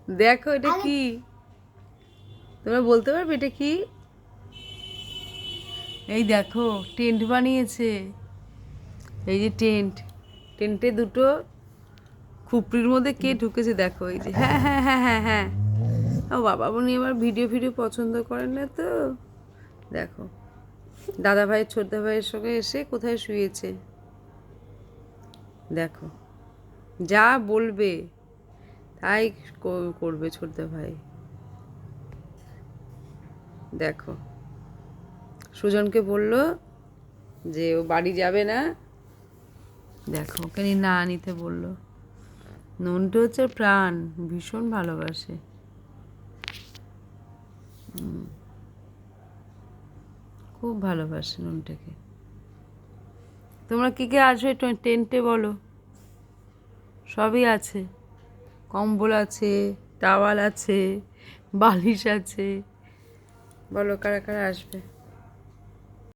দেখো এটা কি, তোমরা বলতে পারবে এটা কি? এই দেখো টেন্ট বানিয়েছে, এই যে টেন্ট, টেন্টে দুটো খুপড়ির মধ্যে কে ঢুকেছে দেখো, এই যে হ্যাঁ হ্যাঁ হ্যাঁ হ্যাঁ হ্যাঁ। ও বাবা, উনি আমার ভিডিও ভিডিও পছন্দ করেন না তো। দেখো দাদা ভাই ছোট ভাইয়ের সঙ্গে এসে কোথায় শুয়েছে, দেখো যা বলবে তাই করবে ছোট ভাই। দেখো সুজনকে বলল যে ও বাড়ি যাবে না, দেখো ওকে না নিতে বললো। নন্টু হচ্ছে প্রাণ, ভীষণ ভালোবাসে। খুব ভালোবাসে নন্টুকে। তোমরা কী কী আসবে টেন্টে বলো, সবই আছে, কম্বল আছে, টাওয়াল আছে, বালিশ আছে, বলো কারা কারা আসবে।